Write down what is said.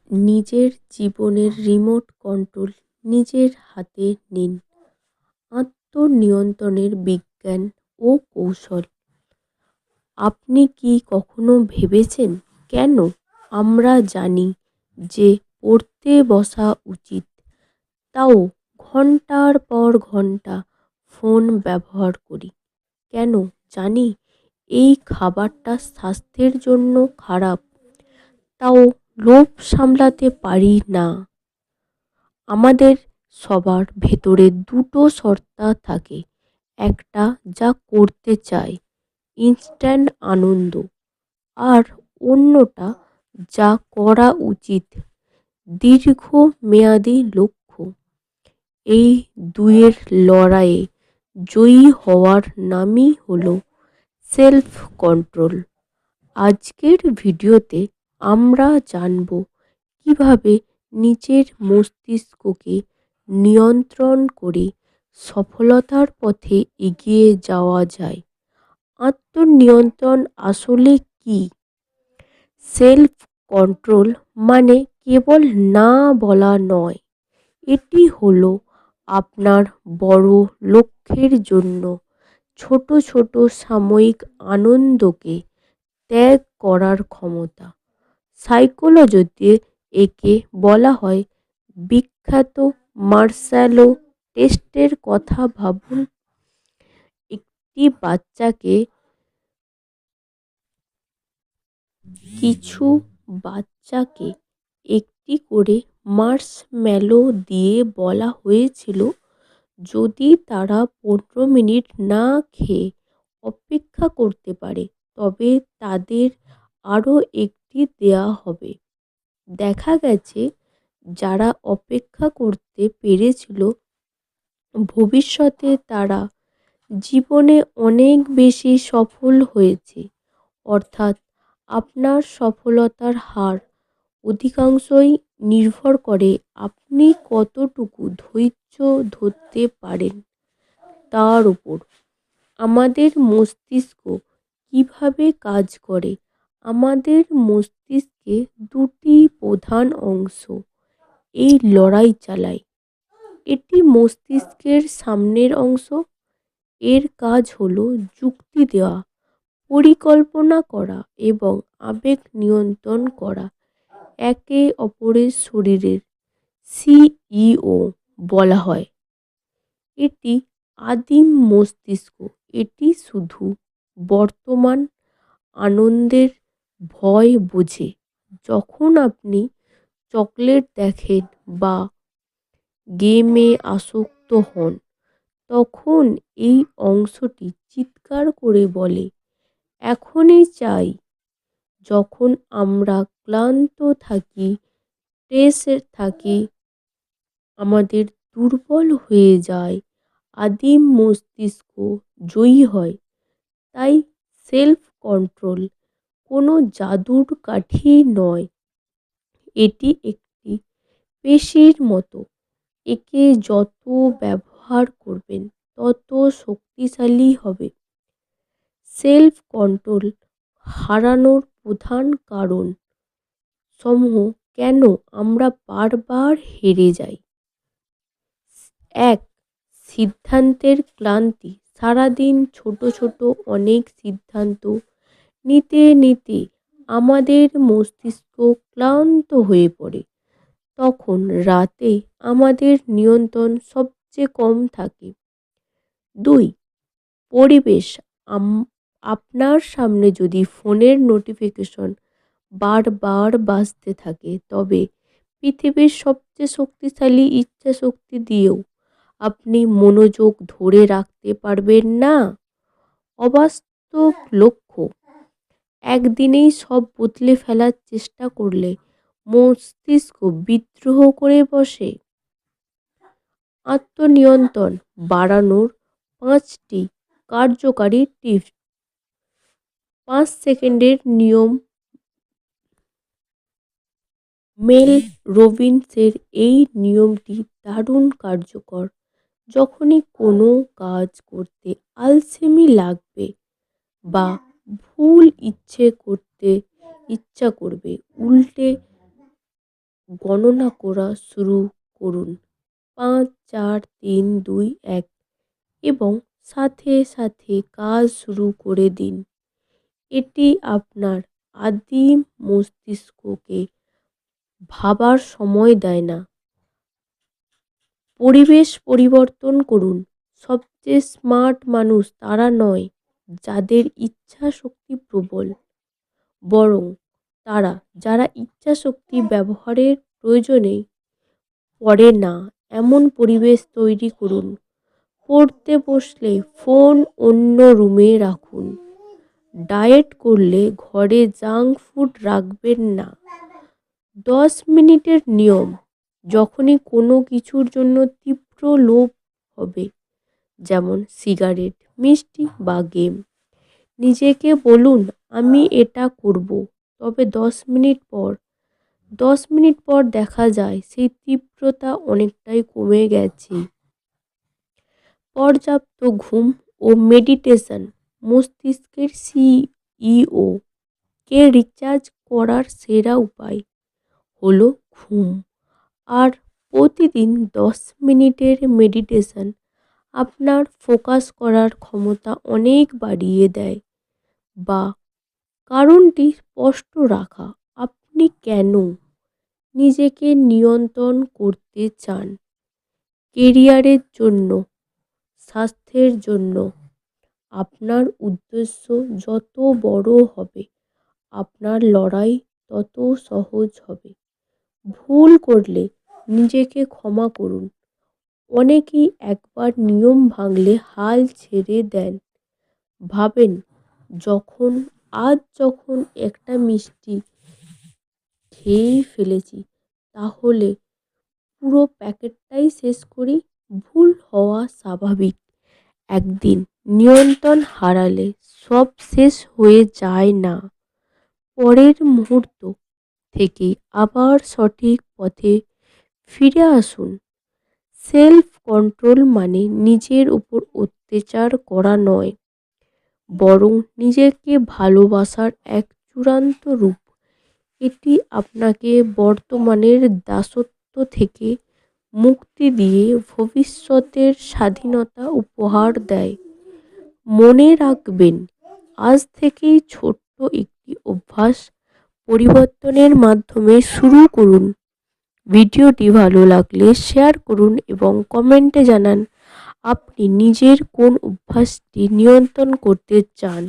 নিজের জীবনের remote control নিজের হাতে নিন। আত্মনিয়ন্ত্রণের বিজ্ঞান ও কৌশল। আপনি কি কখনো ভেবেছেন কেন আমরা জানি যে পড়তে বসা উচিত, তাও ঘন্টার পর ঘন্টা ফোন ব্যবহার করি? কেন জানি এই খাবারটা স্বাস্থ্যের জন্য খারাপ, তাও লোভ সামলাতে পারি না? আমাদের সবার ভেতরে দুটো সত্তা থাকে, একটা যা করতে চায় ইনস্ট্যান্ট আনন্দ, আর অন্যটা যা করা উচিত দীর্ঘ মেয়াদী লক্ষ্য। এই দুয়ের লড়াইয়ে জয়ী হওয়ার নামই হলো সেলফ কন্ট্রোল। আজকের ভিডিওতে আমরা জানব কিভাবে নিজের মস্তিষ্ককে নিয়ন্ত্রণ করে সফলতার পথে এগিয়ে যাওয়া যায়। আত্মনিয়ন্ত্রণ আসলে কি? সেলফ কন্ট্রোল মানে কেবল না বলা নয়, এটি হলো আপনার বড় লক্ষ্যের জন্য ছোট ছোট সাময়িক আনন্দকে ত্যাগ করার ক্ষমতা। সাইকোলজিতে একে বলা হয় বিখ্যাত মার্শালো টেস্টের কথা ভাবুন। একটি বাচ্চাকে কিছু বাচ্চাকে একটি করে মার্শম্যালো দিয়ে বলা হয়েছিল, যদি তারা 15 মিনিট না খেয়ে অপেক্ষা করতে পারে তবে তাদের আরও একটি দেয়া হবে। দেখা গেছে যারা অপেক্ষা করতে পেরেছিল ভবিষ্যতে তারা জীবনে অনেক বেশি সফল হয়েছে। অর্থাৎ আপনার সফলতার হার অধিকাংশই নির্ভর করে আপনি কতটুকু ধৈর্য ধরতে পারেন তার উপর। আমাদের মস্তিষ্ক কিভাবে কাজ করে? আমাদের মস্তিষ্কে দুটি প্রধান অংশ এই লড়াই চালায়। এটি মস্তিষ্কের সামনের অংশ। এর কাজ হলো যুক্তি দেওয়া, পরিকল্পনা করা এবং আবেগ নিয়ন্ত্রণ করা। একে অপরের শরীরের সিইও বলা হয়। এটি আদিম মস্তিষ্ক। এটি শুধু বর্তমান আনন্দের ভয় বোঝে। যখন আপনি চকলেট দেখেন বা গেমে আসক্ত হন, তখন এই অংশটি চিৎকার করে বলে, এখনই চাই। যখন আমরা ক্লান্ত থাকি, স্ট্রেসে থাকি, আমাদের দুর্বল হয়ে যায়, আদিম মস্তিষ্ক জয়ী হয়। তাই সেলফ কন্ট্রোল কোনো জাদুর কাঠি নয়, এটি একটি পেশির মতো। একে যত ব্যবহার করবেন তত শক্তিশালী হবে। সেলফ কন্ট্রোল হারানোর প্রধান কারণ সমূহ কেন আমরা বারবার হেরে যাই। 1. সিদ্ধান্তের ক্লান্তি। সারাদিন ছোট ছোট অনেক সিদ্ধান্ত নিতে নিতে আমাদের মস্তিষ্ক ক্লান্ত হয়ে পড়ে। তখন রাতে আমাদের নিয়ন্ত্রণ সবচেয়ে কম থাকে। 2. পরিবেশ। আপনার সামনে যদি ফোনের নোটিফিকেশন বারবার বাজতে থাকে, তবে পৃথিবীর সবচেয়ে শক্তিশালী ইচ্ছা শক্তি দিয়েও আপনি মনোযোগ ধরে রাখতে পারবেন না। অবাস্তব লক্ষ্য। একদিনেই সব বদলে ফেলার চেষ্টা করলে মস্তিষ্ক বিদ্রোহ করে বসে। আত্মনিয়ন্ত্রণ বাড়ানোর 5টি কার্যকারী টিপস। 5 সেকেন্ডের নিয়ম। মেল রবিনসের এই নিয়মটি দারুণ কার্যকর। যখনই কোনো কাজ করতে আলসেমি লাগবে বা ভুল করতে ইচ্ছা করবে, উল্টে গণনা করা শুরু করুন 5, 4, 3, 2, 1 এবং সাথে সাথে কাজ শুরু করে দিন। এটি আপনার আদিম মস্তিষ্ককে ভাবার সময় দেয় না। পরিবেশ পরিবর্তন করুন। সবচেয়ে স্মার্ট মানুষ তারা নয় যাদের ইচ্ছা শক্তি প্রবল, বরং তারা যারা ইচ্ছা শক্তি ব্যবহারের প্রয়োজনে পড়ে না। এমন পরিবেশ তৈরি করুন। পড়তে বসলে ফোন অন্য রুমে রাখুন। ডায়েট করলে ঘরে জাঙ্ক ফুড রাখবেন না। 10 মিনিটের নিয়ম। যখনই কোনো কিছুর জন্য তীব্র লোভ হবে, যেমন সিগারেট, মিষ্টি বা গেম, নিজেকে বলুন আমি এটা করব। তবে 10 মিনিট পর দেখা যায় সেই তীব্রতা অনেকটাই কমে গেছে। পর্যাপ্ত ঘুম ও মেডিটেশন। মস্তিষ্কের সিইও কে রিচার্জ করার সেরা উপায় হলো ঘুম। আর প্রতিদিন 10 মিনিটের মেডিটেশন আপনার ফোকাস করার ক্ষমতা অনেক বাড়িয়ে দেয়। বা কারণটি স্পষ্ট রাখা, আপনি কেন নিজেকে নিয়ন্ত্রণ করতে চান। কেরিয়ারের জন্য, স্বাস্থ্যের জন্য। আপনার উদ্দেশ্য যত বড় হবে, আপনার লড়াই তত সহজ হবে। ভুল করলে নিজেকে ক্ষমা করুন। অনেকেই একবার নিয়ম ভাঙলে হাল ছেড়ে দেন। ভাবেন যখন একটা মিষ্টি খেয়েই ফেলেছি, তাহলে পুরো প্যাকেটটাই শেষ করি। ভুল হওয়া স্বাভাবিক। একদিন নিয়ন্ত্রণ হারালে সব শেষ হয়ে যায় না। পরের মুহূর্ত থেকে আবার সঠিক পথে ফিরে আসুন। সেলফ কন্ট্রোল মানে নিজের উপর অত্যাচার করা নয়, বরং নিজেকে ভালোবাসার এক চূড়ান্ত রূপ। এটি আপনাকে বর্তমানের দাসত্ব থেকে মুক্তি দিয়ে ভবিষ্যতের স্বাধীনতা উপহার দেয়। মনে রাখবেন, আজ থেকেই ছোট্ট একটি অভ্যাস পরিবর্তনের মাধ্যমে শুরু করুন। ভিডিওটি ভালো লাগলে শেয়ার করুন এবং কমেন্টে জানান আপনি নিজের কোন অভ্যাসটি নিয়ন্ত্রণ করতে চান।